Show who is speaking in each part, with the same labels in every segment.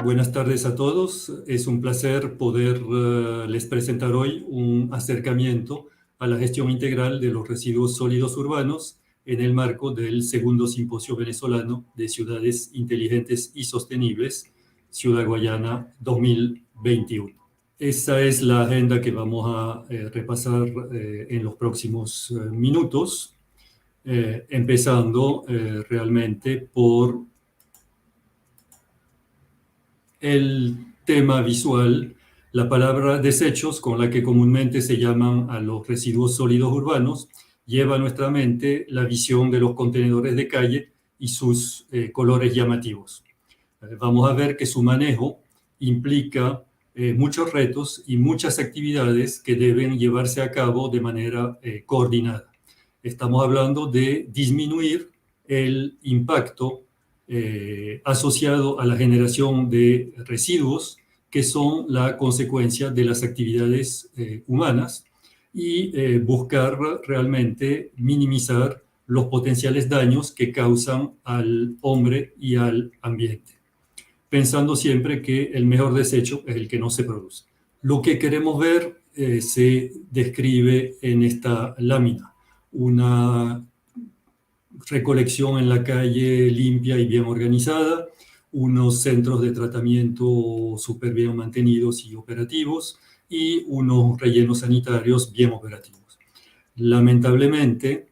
Speaker 1: Buenas tardes a todos. Es un placer poder les presentar hoy un acercamiento a la gestión integral de los residuos sólidos urbanos en el marco del segundo simposio venezolano de ciudades inteligentes y sostenibles, Ciudad Guayana 2021. Esa es la agenda que vamos a repasar en los próximos minutos, empezando realmente por el tema visual. La palabra desechos, con la que comúnmente se llaman a los residuos sólidos urbanos, lleva a nuestra mente la visión de los contenedores de calle y sus colores llamativos. Vamos a ver que su manejo implica muchos retos y muchas actividades que deben llevarse a cabo de manera coordinada. Estamos hablando de disminuir el impacto asociado a la generación de residuos que son la consecuencia de las actividades humanas y buscar realmente minimizar los potenciales daños que causan al hombre y al ambiente, pensando siempre que el mejor desecho es el que no se produce. Lo que queremos ver se describe en esta lámina, una recolección en la calle limpia y bien organizada, unos centros de tratamiento súper bien mantenidos y operativos y unos rellenos sanitarios bien operativos. Lamentablemente,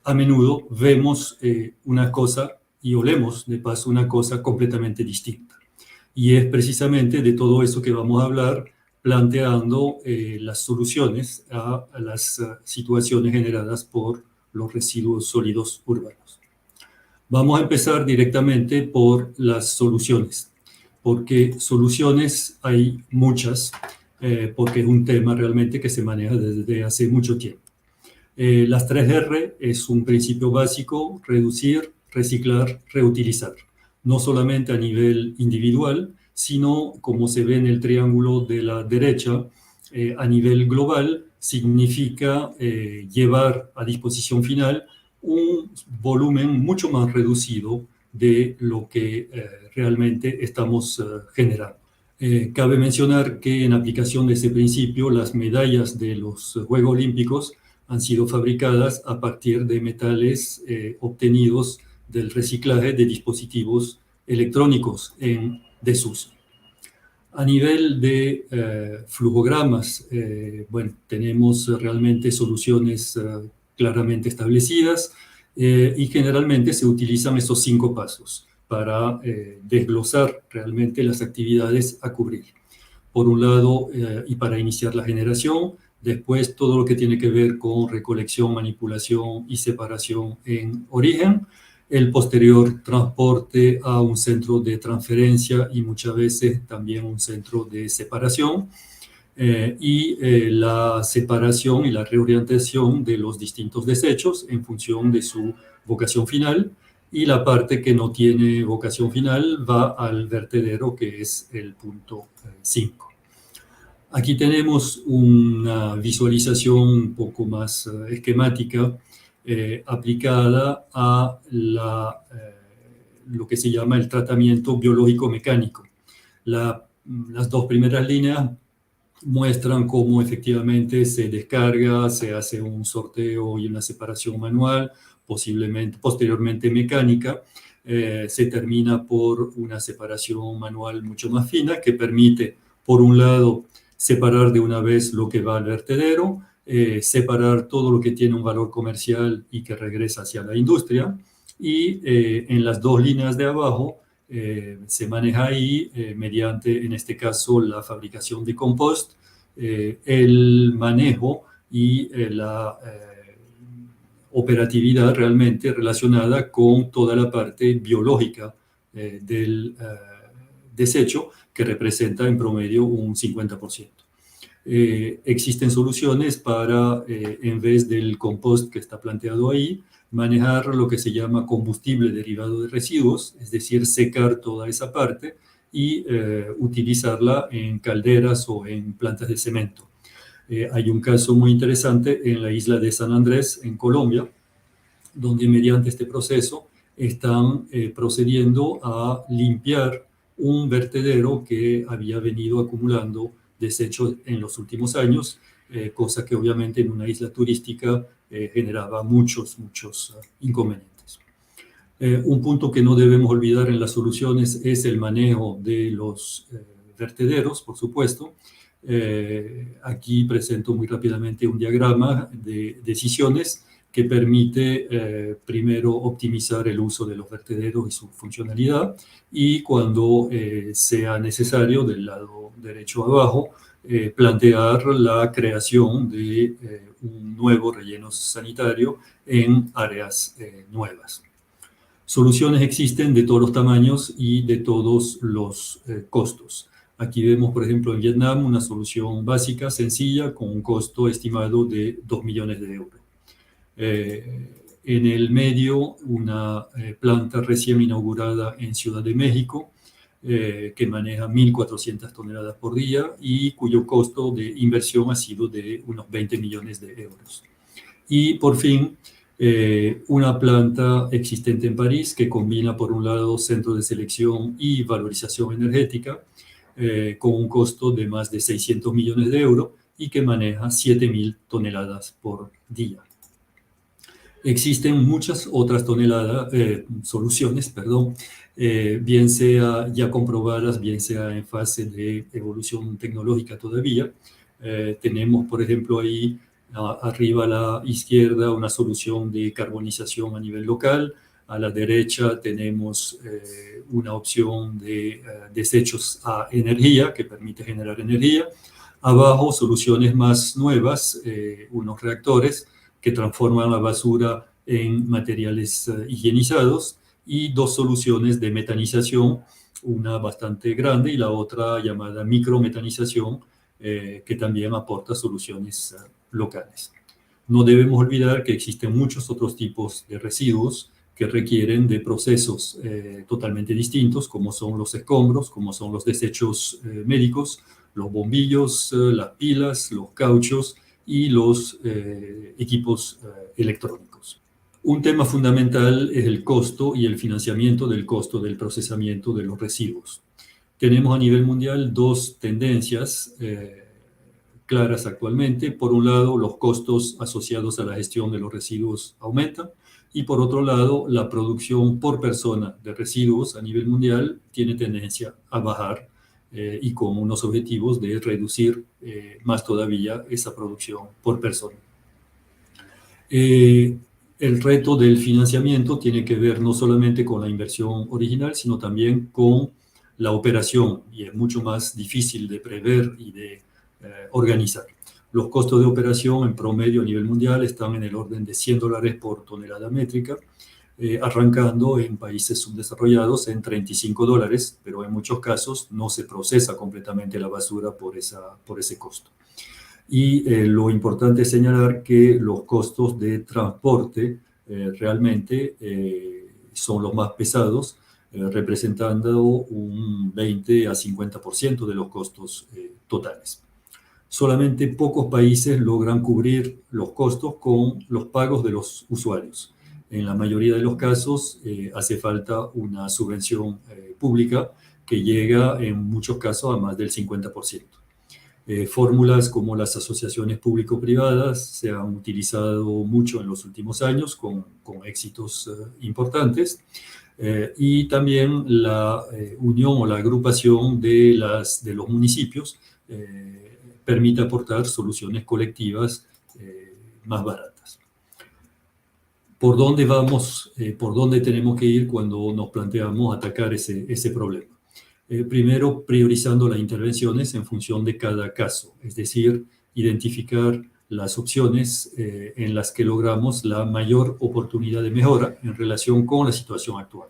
Speaker 1: a menudo vemos una cosa y olemos de paso una cosa completamente distinta. Y es precisamente de todo eso que vamos a hablar, planteando las soluciones a las situaciones generadas por los residuos sólidos urbanos. Vamos a empezar directamente por las soluciones, porque soluciones hay muchas, porque es un tema realmente que se maneja desde hace mucho tiempo. Las 3R es un principio básico: reducir, reciclar, reutilizar. No solamente a nivel individual, sino, como se ve en el triángulo de la derecha, a nivel global, significa llevar a disposición final un volumen mucho más reducido de lo que realmente estamos generando. Cabe mencionar que en aplicación de ese principio, las medallas de los Juegos Olímpicos han sido fabricadas a partir de metales obtenidos del reciclaje de dispositivos electrónicos en desuso. A nivel de flujogramas, bueno, tenemos realmente soluciones claramente establecidas y generalmente se utilizan estos 5 pasos para desglosar realmente las actividades a cubrir. Por un lado, y para iniciar la generación, después todo lo que tiene que ver con recolección, manipulación y separación en origen, el posterior transporte a un centro de transferencia y muchas veces también un centro de separación, y la separación y la reorientación de los distintos desechos en función de su vocación final, y la parte que no tiene vocación final va al vertedero, que es el punto 5. Aquí tenemos una visualización un poco más esquemática aplicada a lo que se llama el tratamiento biológico mecánico. Las 2 primeras líneas muestran cómo efectivamente se descarga, se hace un sorteo y una separación manual, posteriormente mecánica. Se termina por una separación manual mucho más fina que permite, por un lado, separar de una vez lo que va al vertedero, separar todo lo que tiene un valor comercial y que regresa hacia la industria, y en las 2 líneas de abajo se maneja ahí mediante, en este caso, la fabricación de compost, el manejo y la operatividad realmente relacionada con toda la parte biológica del desecho, que representa en promedio un 50%. Existen soluciones para, en vez del compost que está planteado ahí, manejar lo que se llama combustible derivado de residuos, es decir, secar toda esa parte y utilizarla en calderas o en plantas de cemento. Hay un caso muy interesante en la isla de San Andrés, en Colombia, donde mediante este proceso están procediendo a limpiar un vertedero que había venido acumulando desechos en los últimos años, cosa que obviamente en una isla turística generaba muchos inconvenientes. Un punto que no debemos olvidar en las soluciones es el manejo de los vertederos, por supuesto. Aquí presento muy rápidamente un diagrama de decisiones que permite primero optimizar el uso de los vertederos y su funcionalidad, y cuando sea necesario, del lado derecho abajo, plantear la creación de un nuevo relleno sanitario en áreas nuevas. Soluciones existen de todos los tamaños y de todos los costos. Aquí vemos, por ejemplo, en Vietnam una solución básica, sencilla, con un costo estimado de 2 millones de euros. En el medio, una planta recién inaugurada en Ciudad de México, que maneja 1.400 toneladas por día y cuyo costo de inversión ha sido de unos 20 millones de euros. Y por fin, una planta existente en París que combina por un lado centro de selección y valorización energética con un costo de más de 600 millones de euros y que maneja 7.000 toneladas por día. Existen muchas otras soluciones, bien sea ya comprobadas, bien sea en fase de evolución tecnológica todavía. Tenemos, por ejemplo, ahí arriba a la izquierda una solución de carbonización a nivel local. A la derecha tenemos una opción de desechos a energía que permite generar energía. Abajo, soluciones más nuevas, unos reactores que transforman la basura en materiales higienizados, y dos soluciones de metanización, una bastante grande y la otra llamada micrometanización, que también aporta soluciones locales. No debemos olvidar que existen muchos otros tipos de residuos que requieren de procesos totalmente distintos, como son los escombros, como son los desechos médicos, los bombillos, las pilas, los cauchos y los equipos electrónicos. Un tema fundamental es el costo y el financiamiento del costo del procesamiento de los residuos. Tenemos a nivel mundial dos tendencias claras actualmente. Por un lado, los costos asociados a la gestión de los residuos aumentan, y por otro lado, la producción por persona de residuos a nivel mundial tiene tendencia a bajar, y con unos objetivos de reducir más todavía esa producción por persona. El reto del financiamiento tiene que ver no solamente con la inversión original, sino también con la operación, y es mucho más difícil de prever y de organizar. Los costos de operación en promedio a nivel mundial están en el orden de $100 por tonelada métrica, arrancando en países subdesarrollados en $35, pero en muchos casos no se procesa completamente la basura por ese costo. Y lo importante es señalar que los costos de transporte realmente son los más pesados, representando un 20 a 50% de los costos totales. Solamente pocos países logran cubrir los costos con los pagos de los usuarios. En la mayoría de los casos hace falta una subvención pública que llega en muchos casos a más del 50%. Fórmulas como las asociaciones público-privadas se han utilizado mucho en los últimos años con éxitos importantes, y también la unión o la agrupación de los municipios permite aportar soluciones colectivas más baratas. ¿Por dónde vamos? ¿Por dónde tenemos que ir cuando nos planteamos atacar ese problema? Primero, priorizando las intervenciones en función de cada caso, es decir, identificar las opciones en las que logramos la mayor oportunidad de mejora en relación con la situación actual.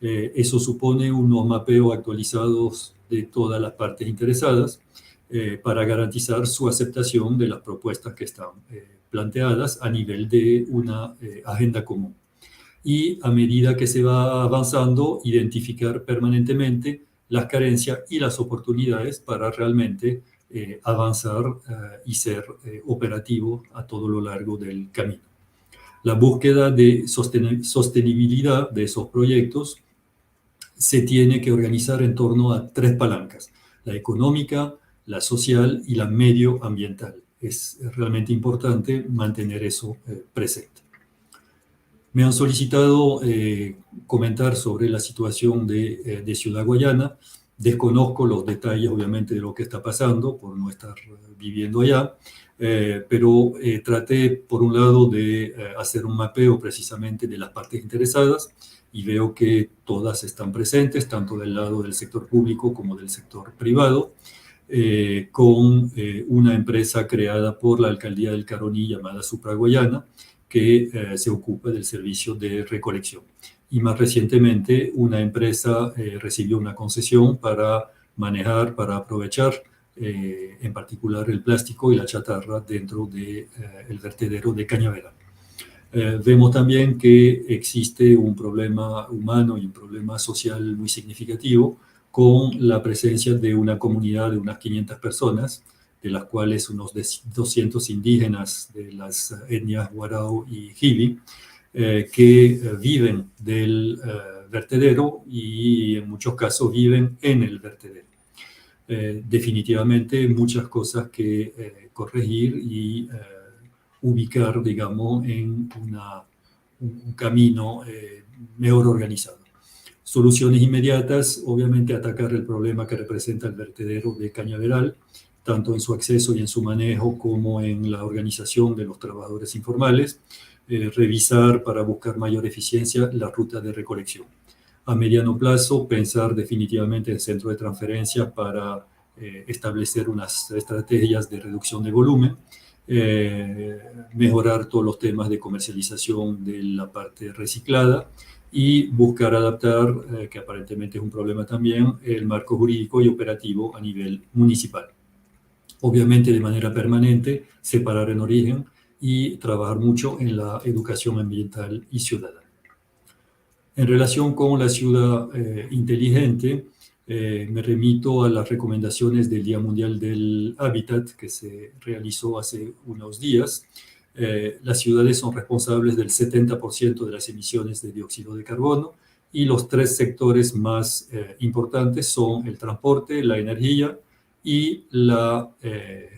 Speaker 1: Eso supone unos mapeos actualizados de todas las partes interesadas para garantizar su aceptación de las propuestas que están planteadas a nivel de una agenda común. Y a medida que se va avanzando, identificar permanentemente las carencias y las oportunidades para realmente avanzar y ser operativo a todo lo largo del camino. La búsqueda de sostenibilidad de esos proyectos se tiene que organizar en torno a tres palancas: la económica, la social y la medioambiental. Es realmente importante mantener eso presente. Me han solicitado comentar sobre la situación de Ciudad Guayana. Desconozco los detalles, obviamente, de lo que está pasando por no estar viviendo allá, pero traté, por un lado, de hacer un mapeo precisamente de las partes interesadas y veo que todas están presentes, tanto del lado del sector público como del sector privado, con una empresa creada por la Alcaldía del Caroní llamada Supraguayana, que se ocupa del servicio de recolección. Y más recientemente, una empresa recibió una concesión para manejar, para aprovechar en particular el plástico y la chatarra dentro del vertedero de Cañaveral. Vemos también que existe un problema humano y un problema social muy significativo con la presencia de una comunidad de unas 500 personas, de las cuales unos 200 indígenas de las etnias Warao y Jibi, que viven del vertedero y en muchos casos viven en el vertedero. Definitivamente muchas cosas que corregir y ubicar, digamos, en un camino mejor organizado. Soluciones inmediatas, obviamente atacar el problema que representa el vertedero de Cañaveral, tanto en su acceso y en su manejo como en la organización de los trabajadores informales, revisar para buscar mayor eficiencia la ruta de recolección. A mediano plazo, pensar definitivamente en centro de transferencia para establecer unas estrategias de reducción de volumen, mejorar todos los temas de comercialización de la parte reciclada y buscar adaptar, que aparentemente es un problema también, el marco jurídico y operativo a nivel municipal. Obviamente de manera permanente, separar en origen y trabajar mucho en la educación ambiental y ciudadana. En relación con la ciudad inteligente, me remito a las recomendaciones del Día Mundial del Hábitat que se realizó hace unos días. Las ciudades son responsables del 70% de las emisiones de dióxido de carbono y los tres sectores más importantes son el transporte, la energía y la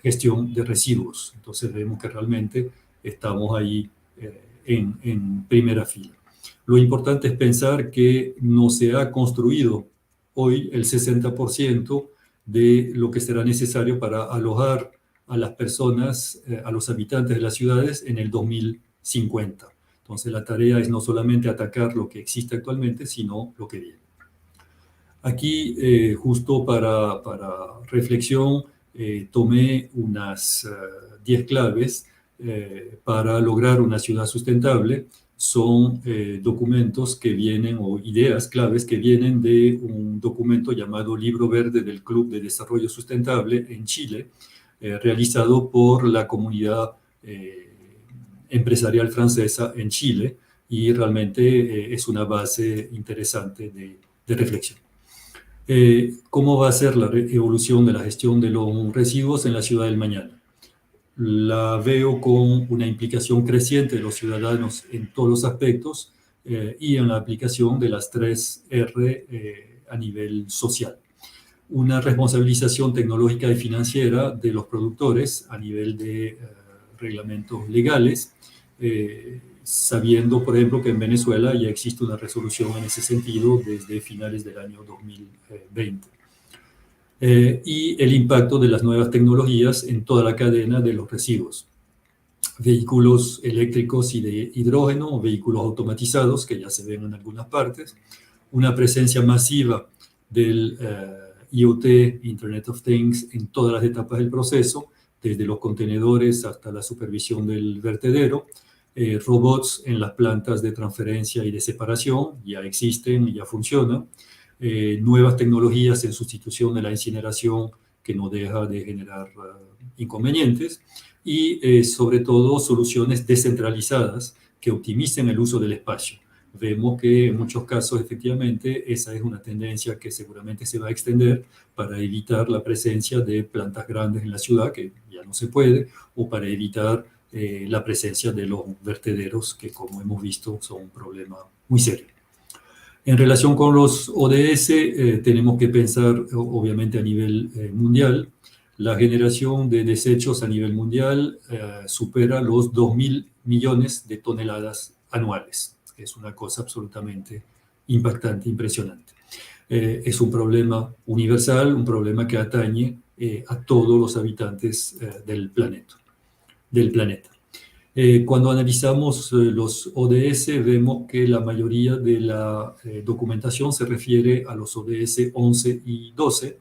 Speaker 1: gestión de residuos. Entonces vemos que realmente estamos ahí en primera fila. Lo importante es pensar que no se ha construido hoy el 60% de lo que será necesario para alojar a las personas, a los habitantes de las ciudades en el 2050. Entonces la tarea es no solamente atacar lo que existe actualmente, sino lo que viene. Aquí, justo para reflexión, tomé unas 10 claves para lograr una ciudad sustentable. Son documentos que vienen, o ideas claves que vienen de un documento llamado Libro Verde del Club de Desarrollo Sustentable en Chile, realizado por la comunidad empresarial francesa en Chile, y realmente es una base interesante de reflexión. ¿Cómo va a ser la evolución de la gestión de los residuos en la ciudad del mañana? La veo con una implicación creciente de los ciudadanos en todos los aspectos y en la aplicación de las 3 R a nivel social. Una responsabilización tecnológica y financiera de los productores a nivel de reglamentos legales, sabiendo, por ejemplo, que en Venezuela ya existe una resolución en ese sentido desde finales del año 2020. Y el impacto de las nuevas tecnologías en toda la cadena de los residuos. Vehículos eléctricos y de hidrógeno, o vehículos automatizados, que ya se ven en algunas partes, una presencia masiva del IoT, Internet of Things, en todas las etapas del proceso, desde los contenedores hasta la supervisión del vertedero, robots en las plantas de transferencia y de separación, ya existen y ya funcionan, nuevas tecnologías en sustitución de la incineración que no deja de generar inconvenientes, y sobre todo soluciones descentralizadas que optimicen el uso del espacio. Vemos que en muchos casos efectivamente esa es una tendencia que seguramente se va a extender para evitar la presencia de plantas grandes en la ciudad, que ya no se puede, o para evitar la presencia de los vertederos, que como hemos visto son un problema muy serio. En relación con los ODS, tenemos que pensar, obviamente, a nivel mundial. La generación de desechos a nivel mundial supera los 2.000 millones de toneladas anuales. Es una cosa absolutamente impactante, impresionante. Es un problema universal, un problema que atañe a todos los habitantes del planeta. Cuando analizamos los ODS, vemos que la mayoría de la documentación se refiere a los ODS 11 y 12.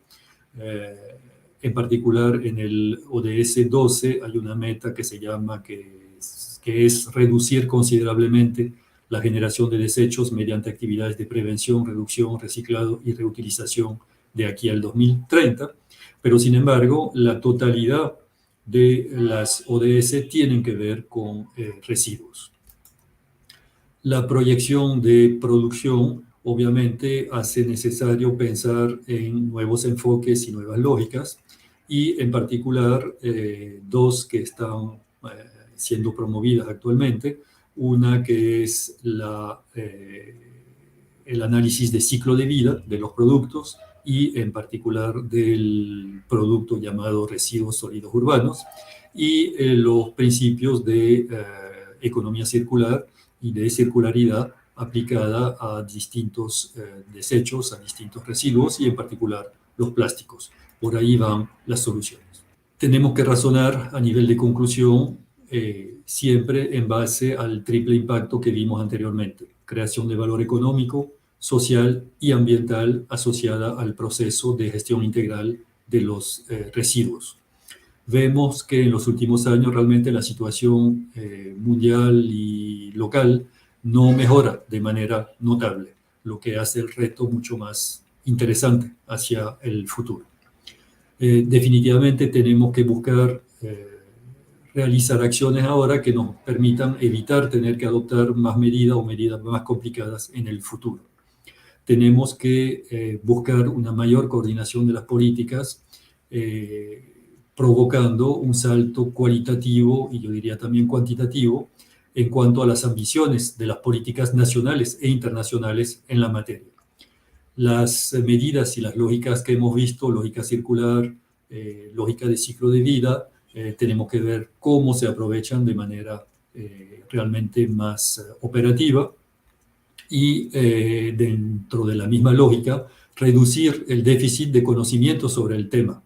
Speaker 1: En particular, en el ODS 12 hay una meta que se llama, que es reducir considerablemente la generación de desechos mediante actividades de prevención, reducción, reciclado y reutilización de aquí al 2030. Pero, sin embargo, la totalidad de las ODS tienen que ver con residuos. La proyección de producción obviamente hace necesario pensar en nuevos enfoques y nuevas lógicas, y en particular dos que están siendo promovidas actualmente. Una que es el análisis de ciclo de vida de los productos, y en particular del producto llamado residuos sólidos urbanos, y los principios de economía circular y de circularidad aplicada a distintos desechos, a distintos residuos, y en particular los plásticos. Por ahí van las soluciones. Tenemos que razonar a nivel de conclusión siempre en base al triple impacto que vimos anteriormente: creación de valor económico, social y ambiental asociada al proceso de gestión integral de los residuos. Vemos que en los últimos años realmente la situación mundial y local no mejora de manera notable, lo que hace el reto mucho más interesante hacia el futuro. Definitivamente tenemos que buscar realizar acciones ahora que nos permitan evitar tener que adoptar más medidas o medidas más complicadas en el futuro. Tenemos que buscar una mayor coordinación de las políticas, provocando un salto cualitativo y yo diría también cuantitativo en cuanto a las ambiciones de las políticas nacionales e internacionales en la materia. Las medidas y las lógicas que hemos visto, lógica circular, lógica de ciclo de vida, tenemos que ver cómo se aprovechan de manera realmente más operativa, y dentro de la misma lógica, reducir el déficit de conocimiento sobre el tema.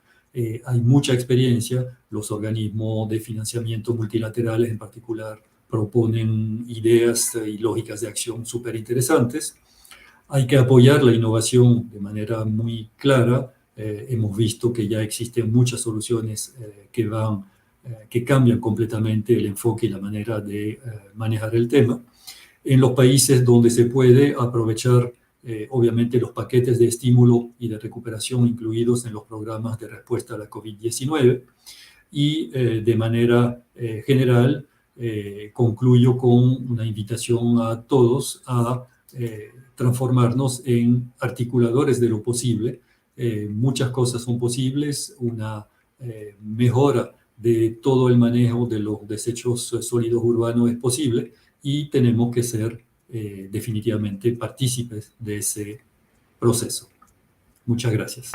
Speaker 1: Hay mucha experiencia, los organismos de financiamiento multilaterales en particular proponen ideas y lógicas de acción súper interesantes. Hay que apoyar la innovación de manera muy clara. Hemos visto que ya existen muchas soluciones que cambian completamente el enfoque y la manera de manejar el tema. En los países donde se puede aprovechar, obviamente, los paquetes de estímulo y de recuperación incluidos en los programas de respuesta a la COVID-19. Y de manera general, concluyo con una invitación a todos a transformarnos en articuladores de lo posible. Muchas cosas son posibles. Una mejora de todo el manejo de los desechos sólidos urbanos es posible, y tenemos que ser definitivamente partícipes de ese proceso. Muchas gracias.